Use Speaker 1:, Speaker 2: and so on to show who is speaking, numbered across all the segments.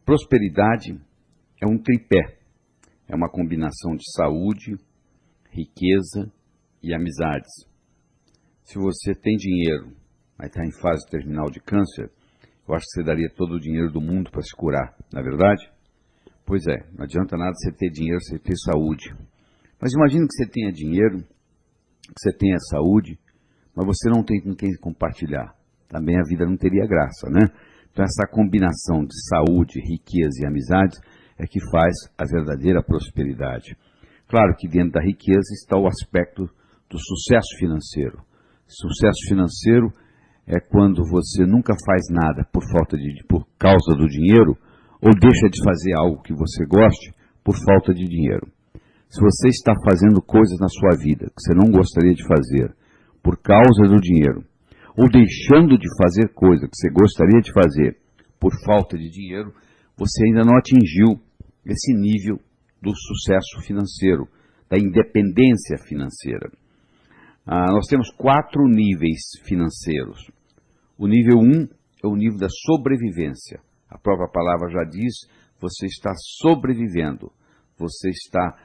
Speaker 1: Prosperidade é um tripé, é uma combinação de saúde, riqueza e amizades. Se você tem dinheiro, mas está em fase terminal de câncer, eu acho que você daria todo o dinheiro do mundo para se curar, não é verdade? Pois é, não adianta nada você ter dinheiro, você ter saúde. Mas imagine que você tenha dinheiro, que você tenha saúde, mas você não tem com quem compartilhar. Também a vida não teria graça, né? Então essa combinação de saúde, riqueza e amizades é que faz a verdadeira prosperidade. Claro que dentro da riqueza está o aspecto do sucesso financeiro. Sucesso financeiro é quando você nunca faz nada por causa do dinheiro, ou deixa de fazer algo que você goste por falta de dinheiro. Se você está fazendo coisas na sua vida que você não gostaria de fazer por causa do dinheiro, ou deixando de fazer coisas que você gostaria de fazer por falta de dinheiro, você ainda não atingiu esse nível do sucesso financeiro, da independência financeira. Nós temos 4 níveis financeiros. O nível 1 é o nível da sobrevivência. A própria palavra já diz, você está sobrevivendo, você está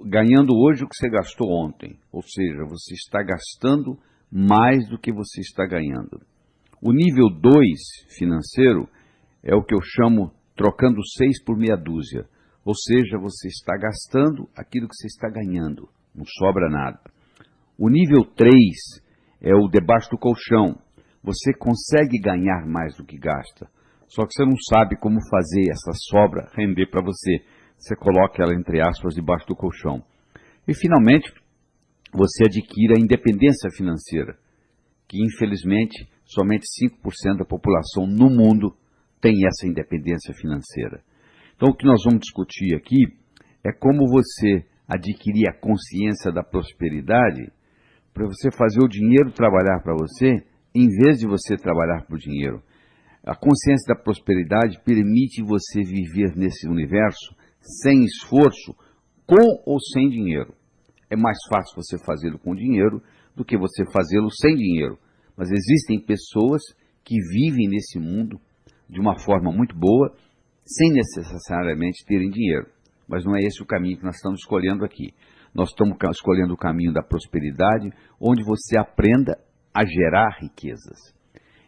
Speaker 1: ganhando hoje o que você gastou ontem, ou seja, você está gastando mais do que você está ganhando. O nível 2 financeiro é o que eu chamo trocando 6 por meia dúzia, ou seja, você está gastando aquilo que você está ganhando, não sobra nada. O nível 3 é o debaixo do colchão, você consegue ganhar mais do que gasta, só que você não sabe como fazer essa sobra render para você. Você coloca ela, entre aspas, debaixo do colchão. E, finalmente, você adquire a independência financeira, que, infelizmente, somente 5% da população no mundo tem essa independência financeira. Então, o que nós vamos discutir aqui é como você adquirir a consciência da prosperidade para você fazer o dinheiro trabalhar para você, em vez de você trabalhar para o dinheiro. A consciência da prosperidade permite você viver nesse universo sem esforço, com ou sem dinheiro. É mais fácil você fazê-lo com dinheiro do que você fazê-lo sem dinheiro. Mas existem pessoas que vivem nesse mundo de uma forma muito boa, sem necessariamente terem dinheiro. Mas não é esse o caminho que nós estamos escolhendo aqui. Nós estamos escolhendo o caminho da prosperidade, onde você aprenda a gerar riquezas.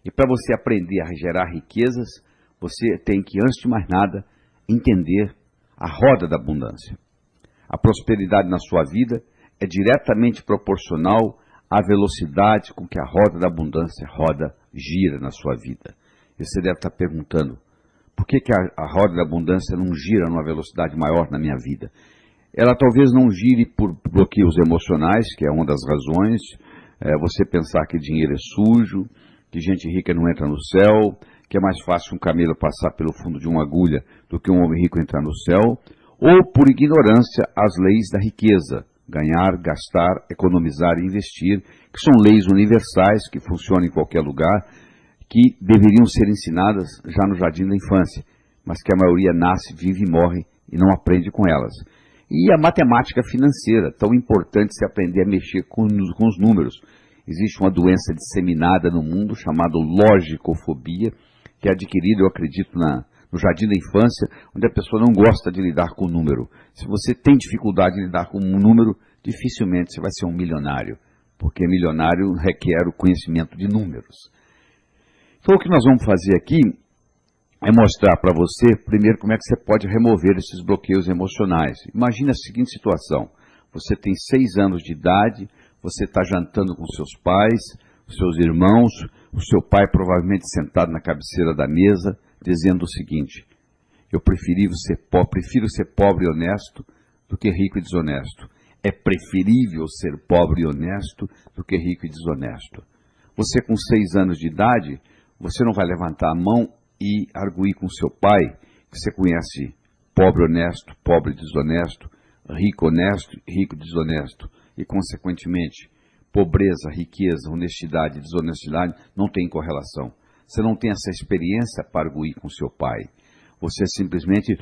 Speaker 1: E para você aprender a gerar riquezas, você tem que, antes de mais nada, entender a roda da abundância. A prosperidade na sua vida é diretamente proporcional à velocidade com que a roda da abundância gira na sua vida. E você deve estar perguntando, por que a roda da abundância não gira numa velocidade maior na minha vida? Ela talvez não gire por bloqueios emocionais, que é uma das razões, você pensar que dinheiro é sujo, que gente rica não entra no céu, que é mais fácil um camelo passar pelo fundo de uma agulha do que um homem rico entrar no céu, ou por ignorância às leis da riqueza, ganhar, gastar, economizar e investir, que são leis universais que funcionam em qualquer lugar, que deveriam ser ensinadas já no jardim da infância, mas que a maioria nasce, vive e morre e não aprende com elas. E a matemática financeira, tão importante se aprender a mexer com os números. Existe uma doença disseminada no mundo chamada logicofobia, que é adquirida, eu acredito, no jardim da infância, onde a pessoa não gosta de lidar com o número. Se você tem dificuldade de lidar com um número, dificilmente você vai ser um milionário, porque milionário requer o conhecimento de números. Então, o que nós vamos fazer aqui é mostrar para você, primeiro, como é que você pode remover esses bloqueios emocionais. Imagine a seguinte situação: você tem 6 anos de idade, você está jantando com seus pais, seus irmãos, o seu pai provavelmente sentado na cabeceira da mesa, dizendo o seguinte: eu prefiro ser pobre e honesto do que rico e desonesto. É preferível ser pobre e honesto do que rico e desonesto. Você com 6 anos de idade, você não vai levantar a mão e arguir com seu pai, que você conhece pobre honesto, pobre desonesto, rico honesto, rico desonesto, e consequentemente, pobreza, riqueza, honestidade e desonestidade não tem correlação. Você não tem essa experiência para arguir com seu pai. Você simplesmente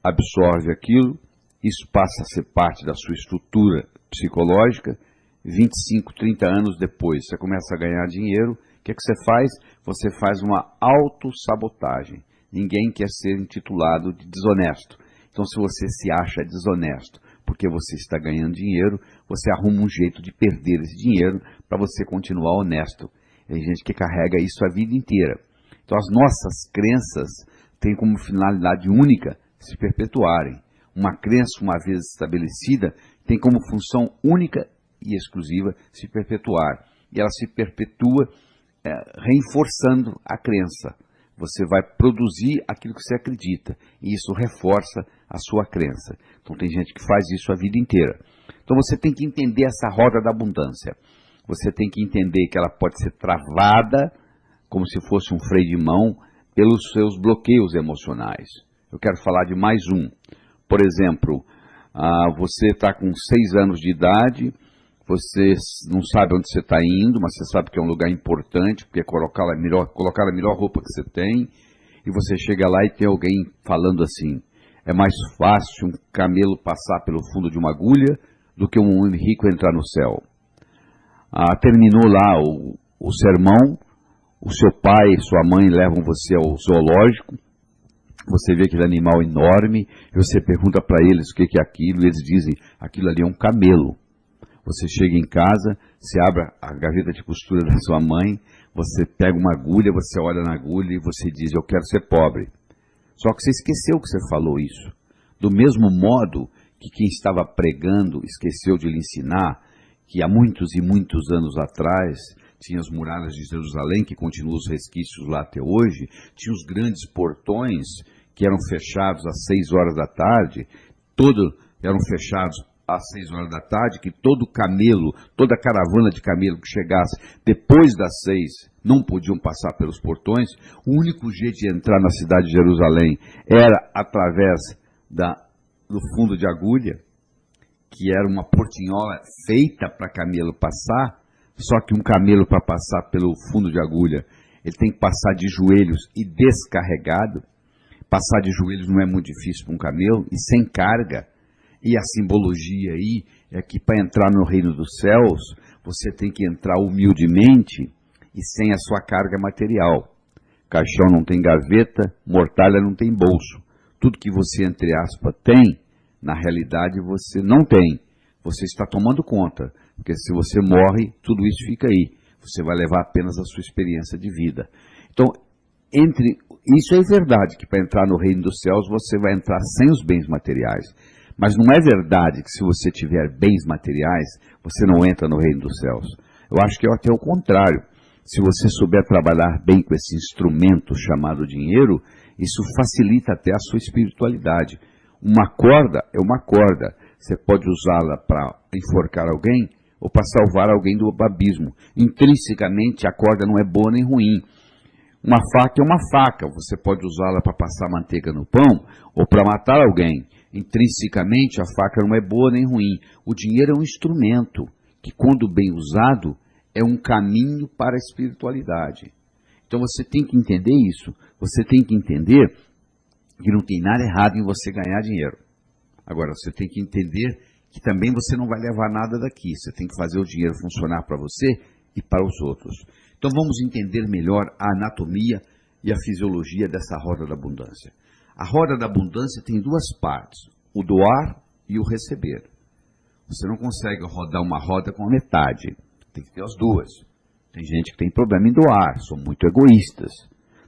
Speaker 1: absorve aquilo, isso passa a ser parte da sua estrutura psicológica. 25, 30 anos depois, você começa a ganhar dinheiro, o que é que você faz? Você faz uma autossabotagem. Ninguém quer ser intitulado de desonesto. Então, se você se acha desonesto porque você está ganhando dinheiro, você arruma um jeito de perder esse dinheiro para você continuar honesto. Tem gente que carrega isso a vida inteira. Então, as nossas crenças têm como finalidade única se perpetuarem. Uma crença, uma vez estabelecida, tem como função única e exclusiva se perpetuar. E ela se perpetua reforçando a crença. Você vai produzir aquilo que você acredita, e isso reforça a sua crença. Então tem gente que faz isso a vida inteira. Então você tem que entender essa roda da abundância. Você tem que entender que ela pode ser travada, como se fosse um freio de mão, pelos seus bloqueios emocionais. Eu quero falar de mais um. Por exemplo, você está com 6 anos de idade, você não sabe onde você está indo, mas você sabe que é um lugar importante, porque é colocar a melhor roupa que você tem, e você chega lá e tem alguém falando assim: é mais fácil um camelo passar pelo fundo de uma agulha do que um homem rico entrar no céu. Terminou lá o sermão, o seu pai e sua mãe levam você ao zoológico, você vê aquele animal enorme, e você pergunta para eles o que é aquilo, e eles dizem: aquilo ali é um camelo. Você chega em casa, você abre a gaveta de costura da sua mãe, você pega uma agulha, você olha na agulha e você diz: eu quero ser pobre. Só que você esqueceu que você falou isso. Do mesmo modo que quem estava pregando esqueceu de lhe ensinar que há muitos e muitos anos atrás tinha as muralhas de Jerusalém, que continuam os resquícios lá até hoje, tinha os grandes portões que eram fechados às 6 horas da tarde, eram fechados às 6 horas da tarde, que todo camelo, toda caravana de camelo que chegasse depois das 6 não podiam passar pelos portões. O único jeito de entrar na cidade de Jerusalém era através do fundo de agulha, que era uma portinhola feita para camelo passar, só que um camelo, para passar pelo fundo de agulha, ele tem que passar de joelhos e descarregado. Passar de joelhos não é muito difícil para um camelo, e sem carga. E a simbologia aí é que para entrar no reino dos céus, você tem que entrar humildemente e sem a sua carga material. Caixão não tem gaveta, mortalha não tem bolso. Tudo que você, entre aspas, tem, na realidade você não tem. Você está tomando conta, porque se você morre, tudo isso fica aí. Você vai levar apenas a sua experiência de vida. Então, isso é verdade, que para entrar no reino dos céus, você vai entrar sem os bens materiais. Mas não é verdade que se você tiver bens materiais, você não entra no reino dos céus. Eu acho que é até o contrário. Se você souber trabalhar bem com esse instrumento chamado dinheiro, isso facilita até a sua espiritualidade. Uma corda é uma corda. Você pode usá-la para enforcar alguém ou para salvar alguém do abismo. Intrinsecamente, a corda não é boa nem ruim. Uma faca é uma faca. Você pode usá-la para passar manteiga no pão ou para matar alguém. Intrinsecamente, a faca não é boa nem ruim. O dinheiro é um instrumento que, quando bem usado, é um caminho para a espiritualidade. Então você tem que entender isso. Você tem que entender que não tem nada errado em você ganhar dinheiro. Agora, você tem que entender que também você não vai levar nada daqui. Você tem que fazer o dinheiro funcionar para você e para os outros. Então vamos entender melhor a anatomia e a fisiologia dessa roda da abundância. A roda da abundância tem 2 partes, o doar e o receber. Você não consegue rodar uma roda com a metade, tem que ter as 2. Tem gente que tem problema em doar, são muito egoístas.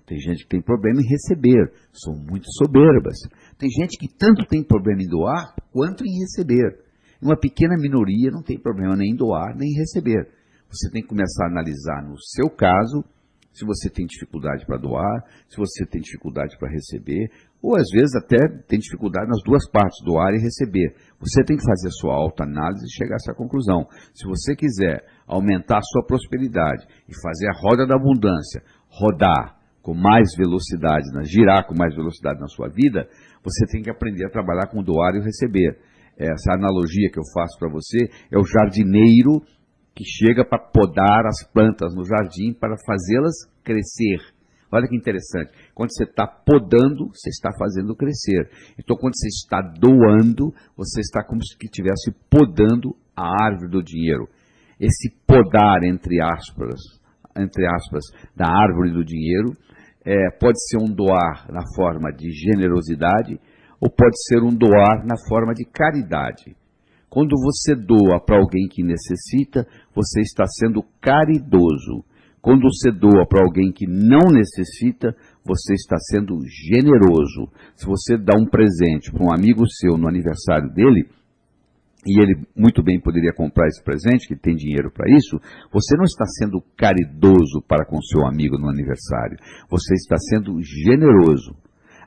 Speaker 1: Tem gente que tem problema em receber, são muito soberbas. Tem gente que tanto tem problema em doar quanto em receber. Uma pequena minoria não tem problema nem em doar nem em receber. Você tem que começar a analisar no seu caso, se você tem dificuldade para doar, se você tem dificuldade para receber, ou às vezes até tem dificuldade nas 2 partes, doar e receber. Você tem que fazer a sua autoanálise e chegar a essa conclusão. Se você quiser aumentar a sua prosperidade e fazer a roda da abundância rodar com mais velocidade, girar com mais velocidade na sua vida, você tem que aprender a trabalhar com doar e receber. Essa analogia que eu faço para você é o jardineiro que chega para podar as plantas no jardim para fazê-las crescer. Olha que interessante. Quando você está podando, você está fazendo crescer. Então, quando você está doando, você está como se estivesse podando a árvore do dinheiro. Esse podar, entre aspas, da árvore do dinheiro, pode ser um doar na forma de generosidade ou pode ser um doar na forma de caridade. Quando você doa para alguém que necessita, você está sendo caridoso. Quando você doa para alguém que não necessita, você está sendo generoso. Se você dá um presente para um amigo seu no aniversário dele, e ele muito bem poderia comprar esse presente, que tem dinheiro para isso, você não está sendo caridoso para com seu amigo no aniversário. Você está sendo generoso.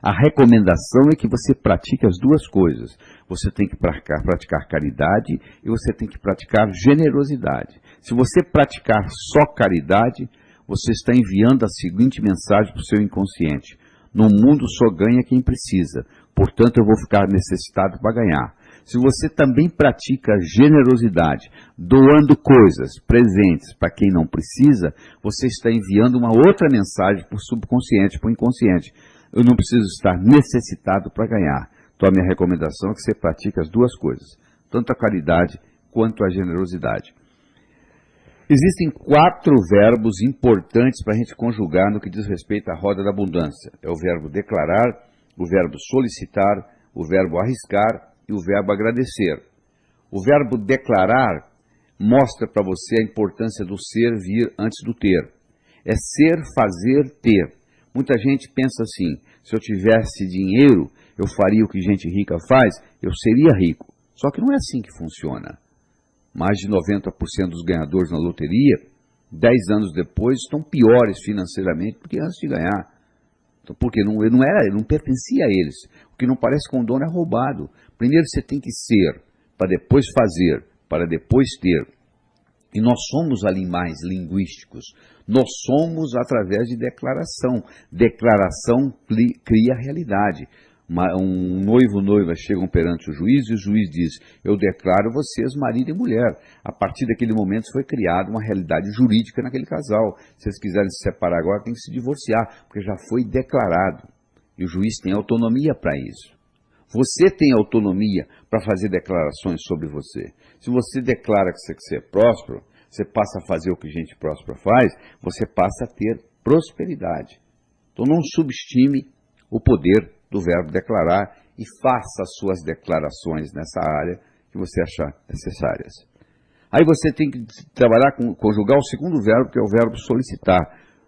Speaker 1: A recomendação é que você pratique as duas coisas. Você tem que praticar caridade e você tem que praticar generosidade. Se você praticar só caridade, você está enviando a seguinte mensagem para o seu inconsciente: no mundo só ganha quem precisa, portanto eu vou ficar necessitado para ganhar. Se você também pratica generosidade, doando coisas, presentes para quem não precisa, você está enviando uma outra mensagem para o subconsciente, para o inconsciente: eu não preciso estar necessitado para ganhar. Então a minha recomendação é que você pratique as duas coisas, tanto a caridade quanto a generosidade. Existem 4 verbos importantes para a gente conjugar no que diz respeito à roda da abundância. É o verbo declarar, o verbo solicitar, o verbo arriscar e o verbo agradecer. O verbo declarar mostra para você a importância do ser vir antes do ter. É ser, fazer, ter. Muita gente pensa assim: se eu tivesse dinheiro, eu faria o que gente rica faz, eu seria rico. Só que não é assim que funciona. Mais de 90% dos ganhadores na loteria, 10 anos depois, estão piores financeiramente do que antes de ganhar. Então, porque não pertencia a eles. O que não parece com o dono é roubado. Primeiro você tem que ser, para depois fazer, para depois ter. E nós somos animais linguísticos. Nós somos através de declaração. Declaração cria realidade. Um noivo e noiva chegam perante o juiz e o juiz diz: eu declaro vocês marido e mulher. A partir daquele momento foi criada uma realidade jurídica naquele casal. Se eles quiserem se separar agora, tem que se divorciar, porque já foi declarado. E o juiz tem autonomia para isso. Você tem autonomia para fazer declarações sobre você. Se você declara que você é próspero, você passa a fazer o que gente próspera faz, você passa a ter prosperidade. Então não subestime o poder do verbo declarar e faça as suas declarações nessa área que você achar necessárias. Aí você tem que trabalhar conjugar o segundo verbo, que é o verbo solicitar.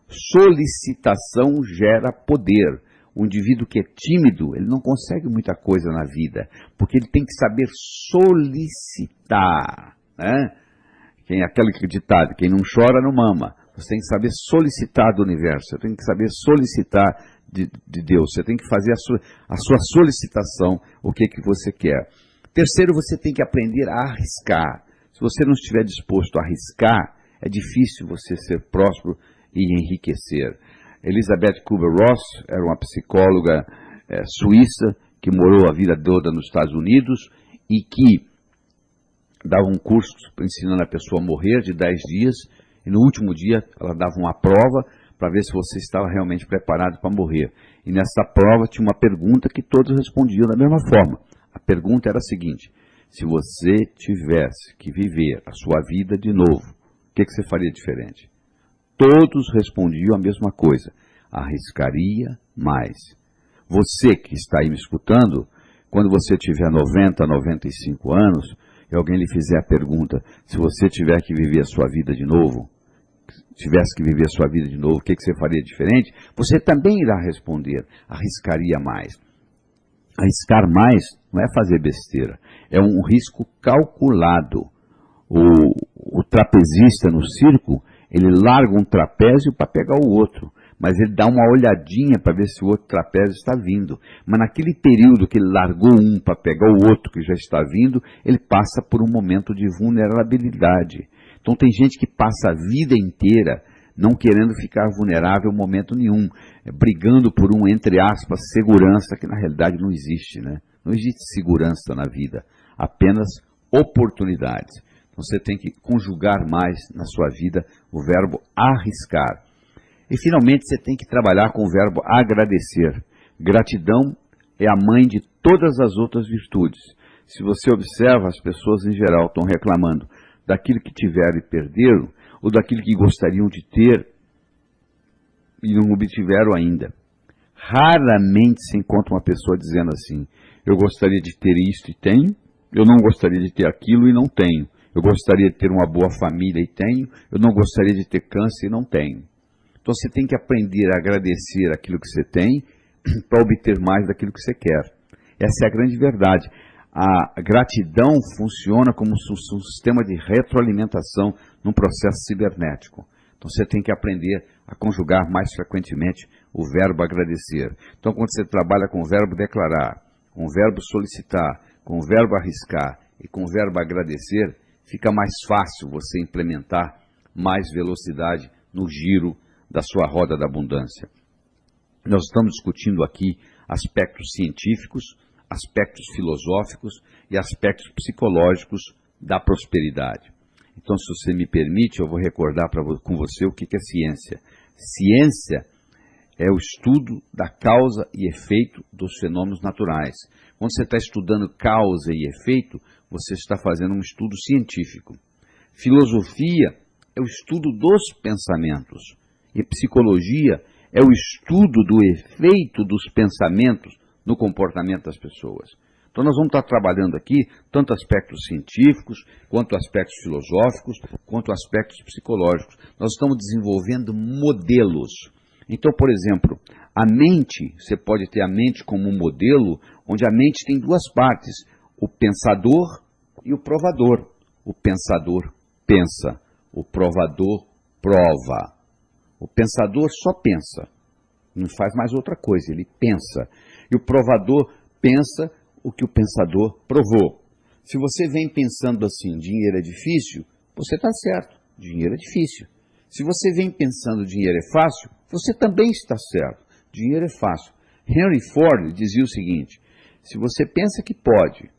Speaker 1: Solicitação gera poder. O indivíduo que é tímido, ele não consegue muita coisa na vida, porque ele tem que saber solicitar, né? Aquele ditado: quem não chora não mama. Você tem que saber solicitar do universo, você tem que saber solicitar de Deus, você tem que fazer a sua solicitação, o que você quer. Terceiro, você tem que aprender a arriscar. Se você não estiver disposto a arriscar, é difícil você ser próspero e enriquecer. Elizabeth Kubler-Ross era uma psicóloga suíça que morou a vida toda nos Estados Unidos e que dava um curso ensinando a pessoa a morrer de 10 dias, e no último dia ela dava uma prova para ver se você estava realmente preparado para morrer. E nessa prova tinha uma pergunta que todos respondiam da mesma forma. A pergunta era a seguinte: se você tivesse que viver a sua vida de novo, o que você faria diferente? Todos respondiam a mesma coisa: arriscaria mais. Você que está aí me escutando, quando você tiver 90, 95 anos, e alguém lhe fizer a pergunta: se você tiver que viver a sua vida de novo, o que você faria diferente? Você também irá responder: arriscaria mais. Arriscar mais não é fazer besteira, é um risco calculado. O trapezista no circo, ele larga um trapézio para pegar o outro, mas ele dá uma olhadinha para ver se o outro trapézio está vindo. Mas naquele período que ele largou um para pegar o outro que já está vindo, ele passa por um momento de vulnerabilidade. Então tem gente que passa a vida inteira não querendo ficar vulnerável em momento nenhum, brigando por entre aspas, segurança, que na realidade não existe, né? Não existe segurança na vida, apenas oportunidades. Então você tem que conjugar mais na sua vida o verbo arriscar. E finalmente você tem que trabalhar com o verbo agradecer. Gratidão é a mãe de todas as outras virtudes. Se você observa, as pessoas em geral estão reclamando daquilo que tiveram e perderam, ou daquilo que gostariam de ter e não obtiveram ainda. Raramente se encontra uma pessoa dizendo assim, eu gostaria de ter isto e tenho, eu não gostaria de ter aquilo e não tenho, eu gostaria de ter uma boa família e tenho, eu não gostaria de ter câncer e não tenho. Então você tem que aprender a agradecer aquilo que você tem para obter mais daquilo que você quer. Essa é a grande verdade. A gratidão funciona como um sistema de retroalimentação num processo cibernético. Então você tem que aprender a conjugar mais frequentemente o verbo agradecer. Então quando você trabalha com o verbo declarar, com o verbo solicitar, com o verbo arriscar e com o verbo agradecer, fica mais fácil você implementar mais velocidade no giro da sua roda da abundância. Nós estamos discutindo aqui aspectos científicos, aspectos filosóficos e aspectos psicológicos da prosperidade. Então, se você me permite, eu vou recordar com você o que é ciência. Ciência é o estudo da causa e efeito dos fenômenos naturais. Quando você está estudando causa e efeito, você está fazendo um estudo científico. Filosofia é o estudo dos pensamentos. E psicologia é o estudo do efeito dos pensamentos no comportamento das pessoas. Então nós vamos estar trabalhando aqui tanto aspectos científicos, quanto aspectos filosóficos, quanto aspectos psicológicos. Nós estamos desenvolvendo modelos. Então, por exemplo, a mente, você pode ter a mente como um modelo, onde a mente tem duas partes, o pensador e o provador. O pensador pensa, o provador prova. O pensador só pensa, não faz mais outra coisa, ele pensa. E o provador pensa o que o pensador provou. Se você vem pensando assim, dinheiro é difícil, você está certo, dinheiro é difícil. Se você vem pensando dinheiro é fácil, você também está certo, dinheiro é fácil. Henry Ford dizia o seguinte, se você pensa que pode,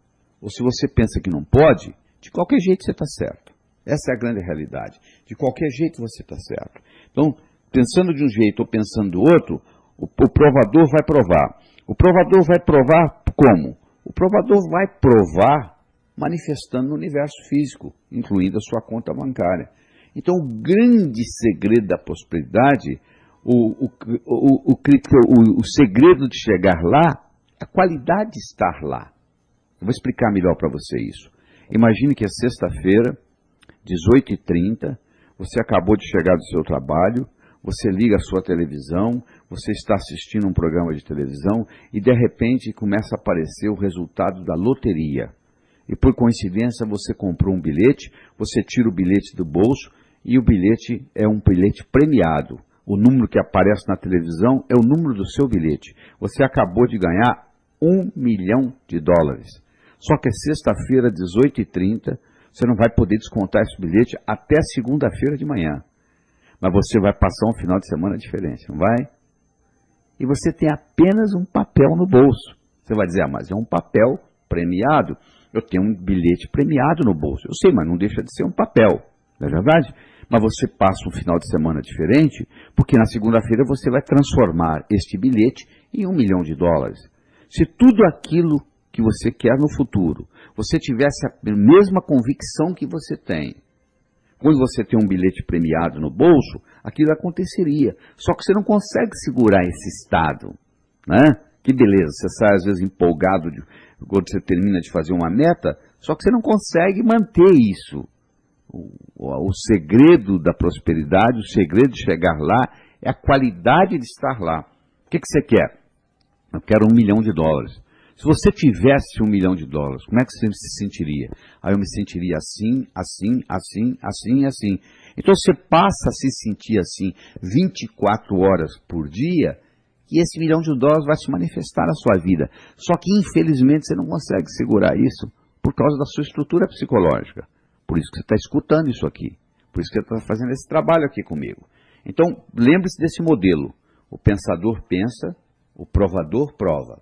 Speaker 1: ou se você pensa que não pode, de qualquer jeito você está certo. Essa é a grande realidade. De qualquer jeito você está certo. Então, pensando de um jeito ou pensando do outro, o provador vai provar. O provador vai provar como? O provador vai provar manifestando no universo físico, incluindo a sua conta bancária. Então, o grande segredo da prosperidade, o segredo de chegar lá, a qualidade de estar lá. Eu vou explicar melhor para você isso. Imagine que é sexta-feira, 18h30, você acabou de chegar do seu trabalho, você liga a sua televisão, você está assistindo um programa de televisão e de repente começa a aparecer o resultado da loteria. E por coincidência você comprou um bilhete, você tira o bilhete do bolso e o bilhete é um bilhete premiado. O número que aparece na televisão é o número do seu bilhete. Você acabou de ganhar $1 milhão. Só que é sexta-feira, 18h30, você não vai poder descontar esse bilhete até segunda-feira de manhã. Mas você vai passar um final de semana diferente, não vai? E você tem apenas um papel no bolso. Você vai dizer, mas é um papel premiado. Eu tenho um bilhete premiado no bolso. Eu sei, mas não deixa de ser um papel, não é verdade? Mas você passa um final de semana diferente, porque na segunda-feira você vai transformar este bilhete em $1 milhão. Se tudo aquilo que você quer no futuro, você tivesse a mesma convicção que você tem, quando você tem um bilhete premiado no bolso, aquilo aconteceria. Só que você não consegue segurar esse estado, né? Que beleza, você sai às vezes empolgado quando você termina de fazer uma meta, só que você não consegue manter isso. O segredo da prosperidade, o segredo de chegar lá, é a qualidade de estar lá. O que você quer? Eu quero $1 milhão. Se você tivesse $1 milhão, como é que você se sentiria? Aí eu me sentiria assim, assim, assim, assim, assim. Então você passa a se sentir assim 24 horas por dia e esse $1 milhão vai se manifestar na sua vida. Só que infelizmente você não consegue segurar isso por causa da sua estrutura psicológica. Por isso que você está escutando isso aqui. Por isso que você está fazendo esse trabalho aqui comigo. Então lembre-se desse modelo. O pensador pensa, o provador prova.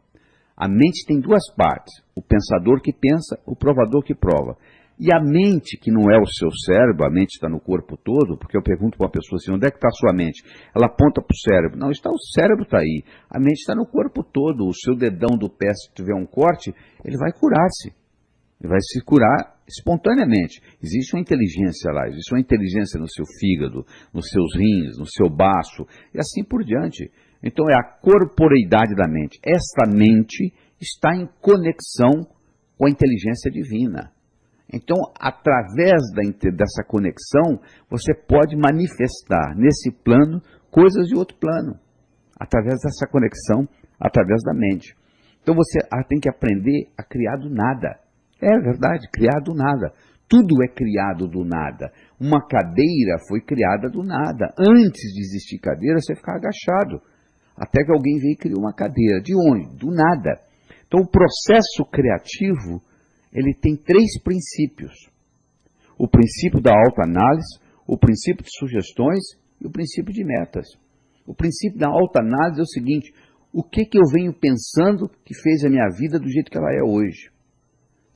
Speaker 1: A mente tem duas partes, o pensador que pensa, o provador que prova. E a mente, que não é o seu cérebro, a mente está no corpo todo, porque eu pergunto para uma pessoa assim, onde é que está a sua mente? Ela aponta para o cérebro. Não, o cérebro está aí. A mente está no corpo todo. O seu dedão do pé, se tiver um corte, ele vai curar-se. Ele vai se curar espontaneamente. Existe uma inteligência lá, existe uma inteligência no seu fígado, nos seus rins, no seu baço, e assim por diante. Então é a corporeidade da mente. Esta mente está em conexão com a inteligência divina. Então, através dessa conexão, você pode manifestar nesse plano coisas de outro plano. Através dessa conexão, através da mente. Então você tem que aprender a criar do nada. É verdade, criar do nada. Tudo é criado do nada. Uma cadeira foi criada do nada. Antes de existir cadeira, você ficava agachado. Até que alguém veio e criou uma cadeira. De onde? Do nada. Então o processo criativo, ele tem 3 princípios. O princípio da autoanálise, o princípio de sugestões e o princípio de metas. O princípio da autoanálise é o seguinte: o que eu venho pensando que fez a minha vida do jeito que ela é hoje?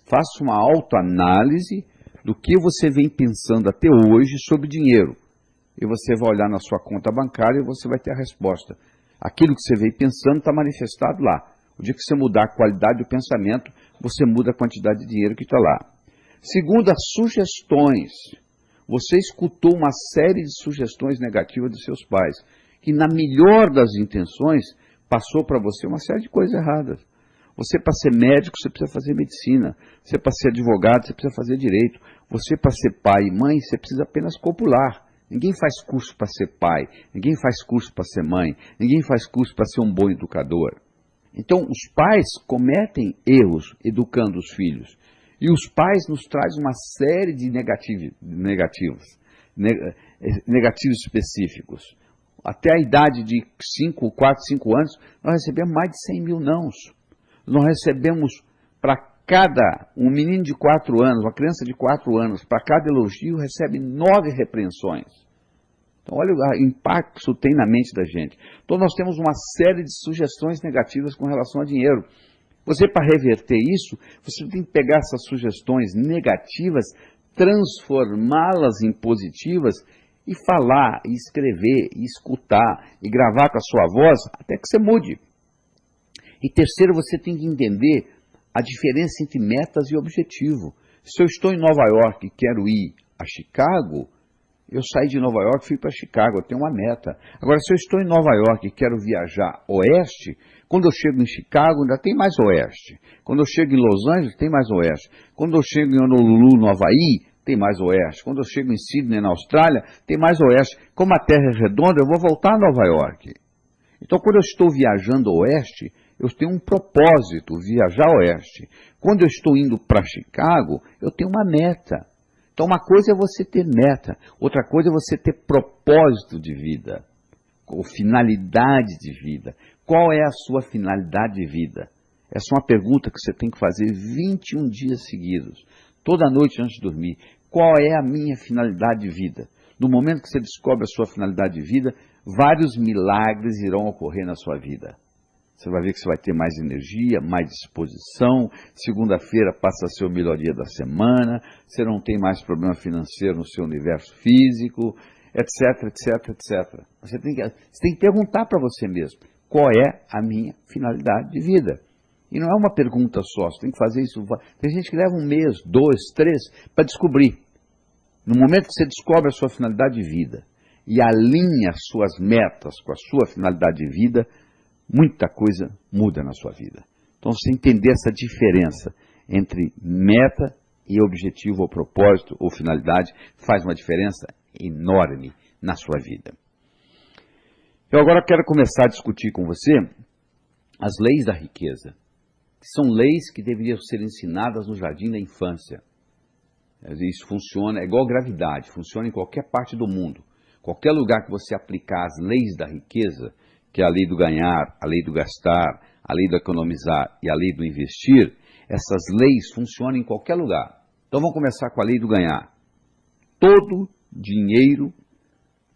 Speaker 1: Faça uma autoanálise do que você vem pensando até hoje sobre dinheiro. E você vai olhar na sua conta bancária e você vai ter a resposta. Aquilo que você veio pensando está manifestado lá. O dia que você mudar a qualidade do pensamento, você muda a quantidade de dinheiro que está lá. Segundo, as sugestões. Você escutou uma série de sugestões negativas dos seus pais, que na melhor das intenções passou para você uma série de coisas erradas. Você, para ser médico, você precisa fazer medicina. Você, para ser advogado, você precisa fazer direito. Você, para ser pai e mãe, você precisa apenas copular. Ninguém faz curso para ser pai. Ninguém faz curso para ser mãe. Ninguém faz curso para ser um bom educador. Então, os pais cometem erros educando os filhos. E os pais nos trazem uma série de negativos específicos. Até a idade de 4, 5 anos, nós recebemos mais de 100 mil nãos. Nós recebemos para um menino de 4 anos, uma criança de 4 anos, para cada elogio, recebe 9 repreensões. Então, olha o impacto que isso tem na mente da gente. Então, nós temos uma série de sugestões negativas com relação a dinheiro. Você, para reverter isso, você tem que pegar essas sugestões negativas, transformá-las em positivas e falar, e escrever, e escutar, e gravar com a sua voz, até que você mude. E terceiro, você tem que entender a diferença entre metas e objetivo. Se eu estou em Nova York e quero ir a Chicago, eu saí de Nova York e fui para Chicago, eu tenho uma meta. Agora, se eu estou em Nova York e quero viajar oeste, quando eu chego em Chicago ainda tem mais oeste. Quando eu chego em Los Angeles, tem mais oeste. Quando eu chego em Honolulu, no Havaí, tem mais oeste. Quando eu chego em Sydney, na Austrália, tem mais oeste. Como a Terra é redonda, eu vou voltar a Nova York. Então, quando eu estou viajando oeste, eu tenho um propósito, viajar oeste. Quando eu estou indo para Chicago, eu tenho uma meta. Então, uma coisa é você ter meta, outra coisa é você ter propósito de vida, ou finalidade de vida. Qual é a sua finalidade de vida? Essa é uma pergunta que você tem que fazer 21 dias seguidos, toda noite antes de dormir. Qual é a minha finalidade de vida? No momento que você descobre a sua finalidade de vida, vários milagres irão ocorrer na sua vida. Você vai ver que você vai ter mais energia, mais disposição. Segunda-feira passa a ser o melhor dia da semana. Você não tem mais problema financeiro no seu universo físico, etc, etc, etc. Você tem que perguntar para você mesmo, qual é a minha finalidade de vida? E não é uma pergunta só, você tem que fazer isso. Tem gente que leva 1 mês, 2, 3, para descobrir. No momento que você descobre a sua finalidade de vida e alinha as suas metas com a sua finalidade de vida, muita coisa muda na sua vida. Então, você entender essa diferença entre meta e objetivo ou propósito ou finalidade faz uma diferença enorme na sua vida. Eu agora quero começar a discutir com você as leis da riqueza, que são leis que deveriam ser ensinadas no jardim da infância. Isso funciona, é igual gravidade, funciona em qualquer parte do mundo. Qualquer lugar que você aplicar as leis da riqueza, que é a lei do ganhar, a lei do gastar, a lei do economizar e a lei do investir, essas leis funcionam em qualquer lugar. Então vamos começar com a lei do ganhar. Todo dinheiro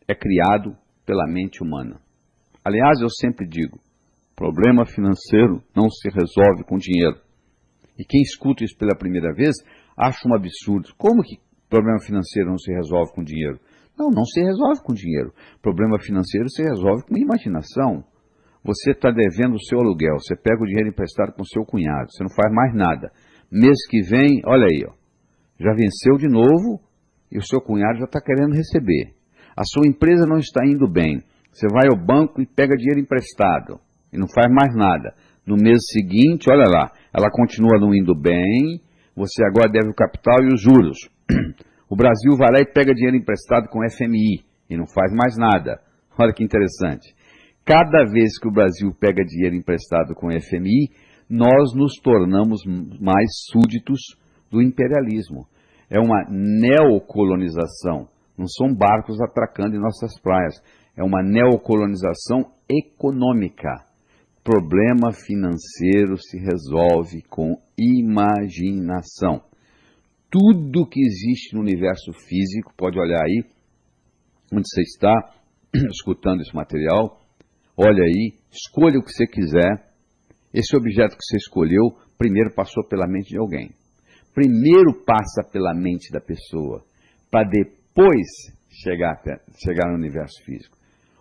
Speaker 1: é criado pela mente humana. Aliás, eu sempre digo, problema financeiro não se resolve com dinheiro. E quem escuta isso pela primeira vez, acha um absurdo. Como que problema financeiro não se resolve com dinheiro? Não, não se resolve com dinheiro. Problema financeiro se resolve com imaginação. Você está devendo o seu aluguel, você pega o dinheiro emprestado com o seu cunhado, você não faz mais nada. Mês que vem, olha aí, ó, já venceu de novo e o seu cunhado já está querendo receber. A sua empresa não está indo bem. Você vai ao banco e pega dinheiro emprestado e não faz mais nada. No mês seguinte, olha lá, ela continua não indo bem, você agora deve o capital e os juros. O Brasil vai lá e pega dinheiro emprestado com FMI e não faz mais nada. Olha que interessante. Cada vez que o Brasil pega dinheiro emprestado com FMI, nós nos tornamos mais súditos do imperialismo. É uma neocolonização. Não são barcos atracando em nossas praias. É uma neocolonização econômica. Problema financeiro se resolve com imaginação. Tudo que existe no universo físico, pode olhar aí, onde você está escutando esse material, olha aí, escolha o que você quiser. Esse objeto que você escolheu, primeiro passou pela mente de alguém. Primeiro passa pela mente da pessoa, para depois chegar no universo físico.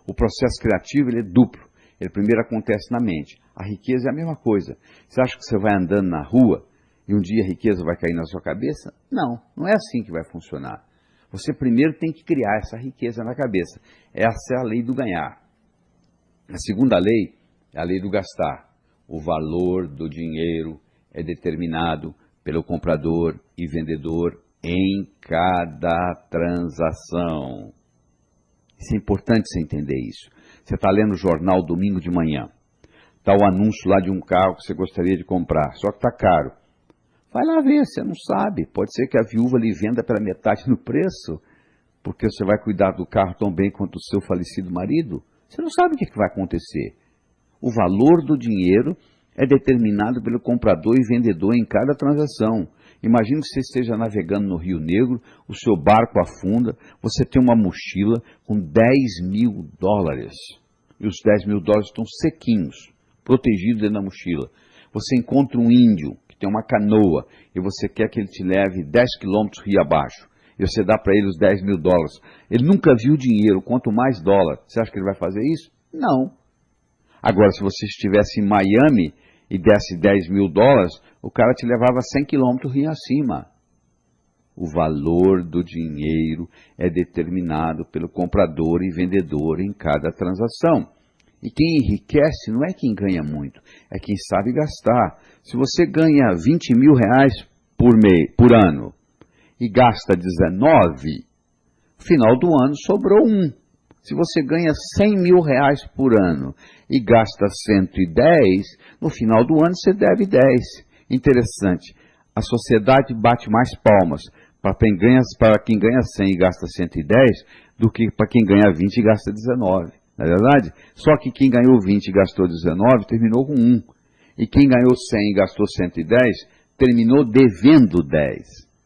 Speaker 1: O processo criativo ele é duplo. Ele primeiro acontece na mente. A riqueza é a mesma coisa. Você acha que você vai andando na rua e um dia a riqueza vai cair na sua cabeça? Não, não é assim que vai funcionar. Você primeiro tem que criar essa riqueza na cabeça. Essa é a lei do ganhar. A segunda lei é a lei do gastar. O valor do dinheiro é determinado pelo comprador e vendedor em cada transação. Isso é importante você entender isso. Você está lendo o jornal domingo de manhã. Está o anúncio lá de um carro que você gostaria de comprar, só que está caro. Vai lá ver, você não sabe. Pode ser que a viúva lhe venda pela metade no preço, porque você vai cuidar do carro tão bem quanto o seu falecido marido. Você não sabe o que vai acontecer. O valor do dinheiro é determinado pelo comprador e vendedor em cada transação. Imagine que você esteja navegando no Rio Negro, o seu barco afunda, você tem uma mochila com $10.000. E os $10.000 estão sequinhos, protegidos dentro da mochila. Você encontra um índio que tem uma canoa e você quer que ele te leve 10 quilômetros rio abaixo. E você dá para ele os $10.000. Ele nunca viu dinheiro, quanto mais dólar. Você acha que ele vai fazer isso? Não. Agora, se você estivesse em Miami e desse $10.000, o cara te levava 100 quilômetros rio acima. O valor do dinheiro é determinado pelo comprador e vendedor em cada transação. E quem enriquece não é quem ganha muito, é quem sabe gastar. Se você ganha R$20.000 por ano e gasta 19, no final do ano sobrou 1. Se você ganha R$100.000 por ano e gasta 110, no final do ano você deve 10. Interessante, a sociedade bate mais palmas para quem ganha 100 e gasta 110 do que para quem ganha 20 e gasta 19. Não é verdade? Só que quem ganhou 20 e gastou 19 terminou com 1. E quem ganhou 100 e gastou 110 terminou devendo 10.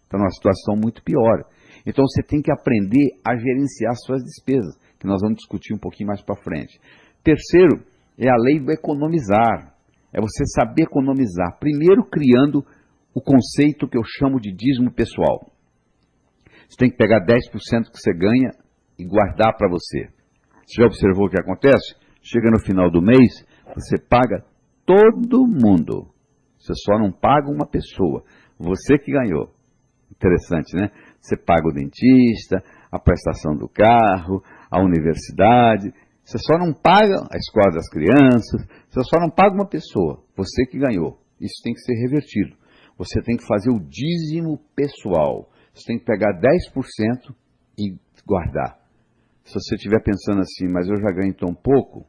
Speaker 1: Está numa situação muito pior. Então você tem que aprender a gerenciar suas despesas, que nós vamos discutir um pouquinho mais para frente. Terceiro, é a lei do economizar. É você saber economizar. Primeiro criando o conceito que eu chamo de dízimo pessoal. Você tem que pegar 10% que você ganha e guardar para você. Você já observou o que acontece? Chega no final do mês, você paga todo mundo. Você só não paga uma pessoa. Você que ganhou. Interessante, né? Você paga o dentista, a prestação do carro, a universidade. Você só não paga a escola das crianças. Você só não paga uma pessoa. Você que ganhou. Isso tem que ser revertido. Você tem que fazer o dízimo pessoal. Você tem que pegar 10% e guardar. Se você estiver pensando assim, mas eu já ganho tão pouco,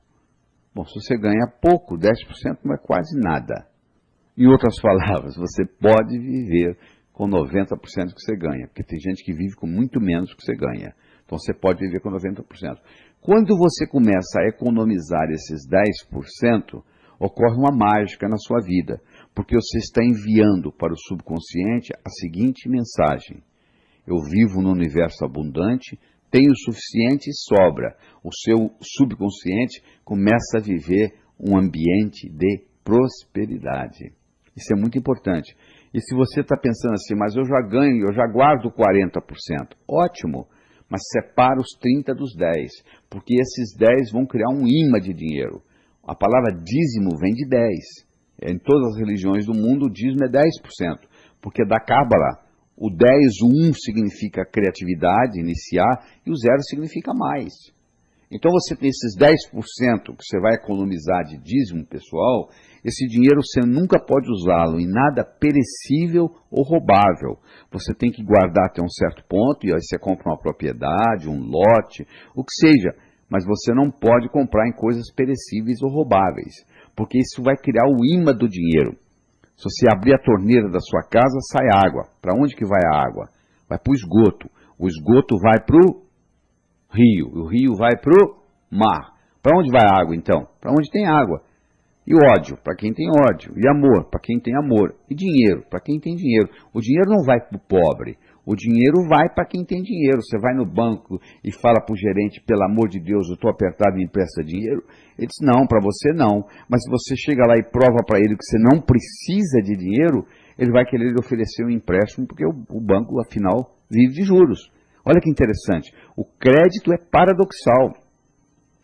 Speaker 1: bom, se você ganha pouco, 10% não é quase nada. Em outras palavras, você pode viver com 90% que você ganha, porque tem gente que vive com muito menos que você ganha. Então você pode viver com 90%. Quando você começa a economizar esses 10%, ocorre uma mágica na sua vida, porque você está enviando para o subconsciente a seguinte mensagem: eu vivo num universo abundante, tenho o suficiente e sobra. O seu subconsciente começa a viver um ambiente de prosperidade. Isso é muito importante. E se você está pensando assim, mas eu já ganho, eu já guardo 40%, ótimo, mas separa os 30 dos 10, porque esses 10 vão criar um imã de dinheiro. A palavra dízimo vem de 10. Em todas as religiões do mundo, o dízimo é 10%, porque da Cábala, O 10, o 1 significa criatividade, iniciar, e o 0 significa mais. Então você tem esses 10% que você vai economizar de dízimo pessoal, esse dinheiro você nunca pode usá-lo em nada perecível ou roubável. Você tem que guardar até um certo ponto, e aí você compra uma propriedade, um lote, o que seja. Mas você não pode comprar em coisas perecíveis ou roubáveis, porque isso vai criar o imã do dinheiro. Se você abrir a torneira da sua casa, sai água. Para onde que vai a água? Vai para o esgoto. O esgoto vai para o rio. O rio vai para o mar. Para onde vai a água, então? Para onde tem água. E ódio, para quem tem ódio. E amor, para quem tem amor. E dinheiro, para quem tem dinheiro. O dinheiro não vai para o pobre. O dinheiro vai para quem tem dinheiro. Você vai no banco e fala para o gerente, pelo amor de Deus, eu estou apertado e me empresta dinheiro. Ele diz, não, para você não. Mas se você chega lá e prova para ele que você não precisa de dinheiro, ele vai querer lhe oferecer um empréstimo, porque o banco, afinal, vive de juros. Olha que interessante. O crédito é paradoxal.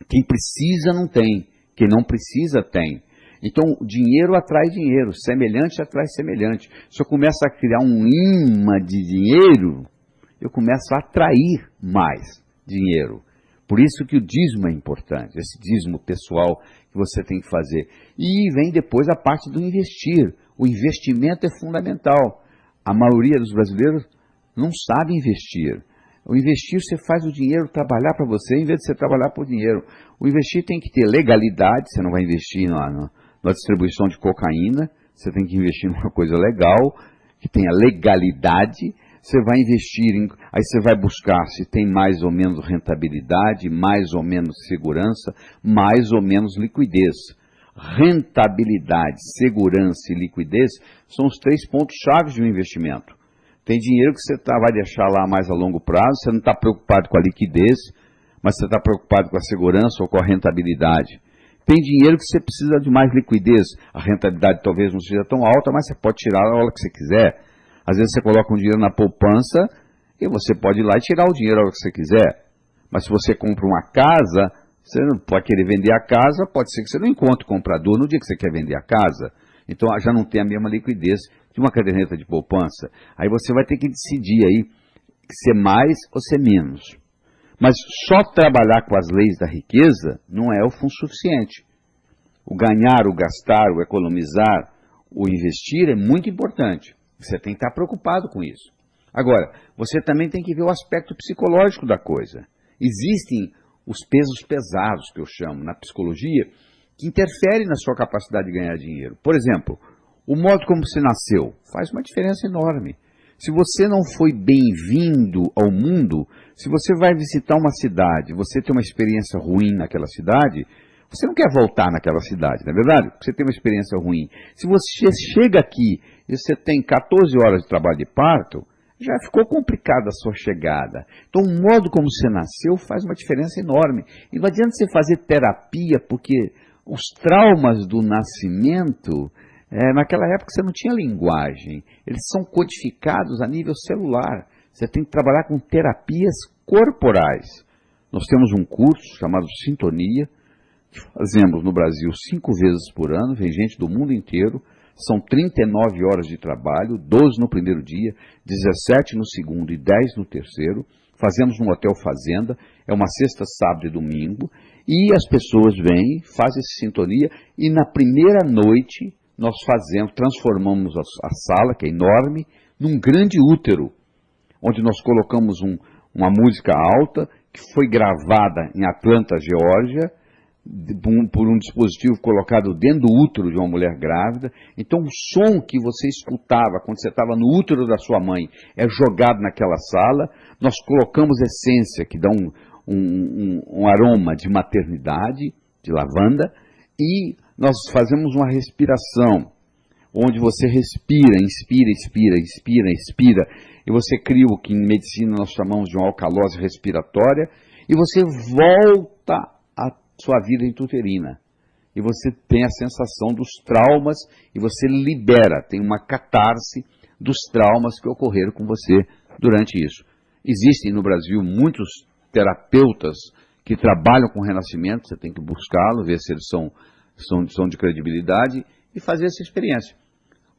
Speaker 1: Quem precisa não tem. Quem não precisa tem. Então, dinheiro atrai dinheiro, semelhante atrai semelhante. Se eu começo a criar um imã de dinheiro, eu começo a atrair mais dinheiro. Por isso que o dízimo é importante, esse dízimo pessoal que você tem que fazer. E vem depois a parte do investir. O investimento é fundamental. A maioria dos brasileiros não sabe investir. O investir, você faz o dinheiro trabalhar para você, em vez de você trabalhar por dinheiro. O investir tem que ter legalidade, você não vai investir na distribuição de cocaína, você tem que investir numa coisa legal, que tenha legalidade, você vai investir aí você vai buscar se tem mais ou menos rentabilidade, mais ou menos segurança, mais ou menos liquidez. Rentabilidade, segurança e liquidez são os 3 pontos-chave de um investimento. Tem dinheiro que você vai deixar lá mais a longo prazo, você não está preocupado com a liquidez, mas você está preocupado com a segurança ou com a rentabilidade. Tem dinheiro que você precisa de mais liquidez. A rentabilidade talvez não seja tão alta, mas você pode tirar a hora que você quiser. Às vezes você coloca um dinheiro na poupança e você pode ir lá e tirar o dinheiro a hora que você quiser. Mas se você compra uma casa, você não pode querer vender a casa, pode ser que você não encontre comprador no dia que você quer vender a casa. Então já não tem a mesma liquidez de uma caderneta de poupança. Aí você vai ter que decidir aí se é mais ou se é menos. Mas só trabalhar com as leis da riqueza não é o suficiente. O ganhar, o gastar, o economizar, o investir é muito importante. Você tem que estar preocupado com isso. Agora, você também tem que ver o aspecto psicológico da coisa. Existem os pesos pesados, que eu chamo, na psicologia, que interferem na sua capacidade de ganhar dinheiro. Por exemplo, o modo como você nasceu faz uma diferença enorme. Se você não foi bem-vindo ao mundo, se você vai visitar uma cidade, você tem uma experiência ruim naquela cidade, você não quer voltar naquela cidade, não é verdade? Porque você tem uma experiência ruim. Se você chega aqui e você tem 14 horas de trabalho de parto, já ficou complicada a sua chegada. Então, o modo como você nasceu faz uma diferença enorme. E não adianta você fazer terapia, porque os traumas do nascimento, naquela época você não tinha linguagem. Eles são codificados a nível celular. Você tem que trabalhar com terapias corporais. Nós temos um curso chamado Sintonia, que fazemos no Brasil 5 vezes por ano, vem gente do mundo inteiro. São 39 horas de trabalho, 12 no primeiro dia, 17 no segundo e 10 no terceiro. Fazemos no Hotel Fazenda, é uma sexta, sábado e domingo. E as pessoas vêm, fazem essa sintonia e na primeira noite nós transformamos a sala, que é enorme, num grande útero, onde nós colocamos uma música alta, que foi gravada em Atlanta, Geórgia, por um dispositivo colocado dentro do útero de uma mulher grávida. Então o som que você escutava quando você estava no útero da sua mãe é jogado naquela sala. Nós colocamos essência que dá um aroma de maternidade, de lavanda, e nós fazemos uma respiração, onde você respira, inspira, expira, inspira, expira, e você cria o que em medicina nós chamamos de uma alcalose respiratória, e você volta sua vida intrauterina. E você tem a sensação dos traumas e você libera, tem uma catarse dos traumas que ocorreram com você durante isso. Existem no Brasil muitos terapeutas que trabalham com renascimento, você tem que buscá-lo, ver se eles são de credibilidade e fazer essa experiência.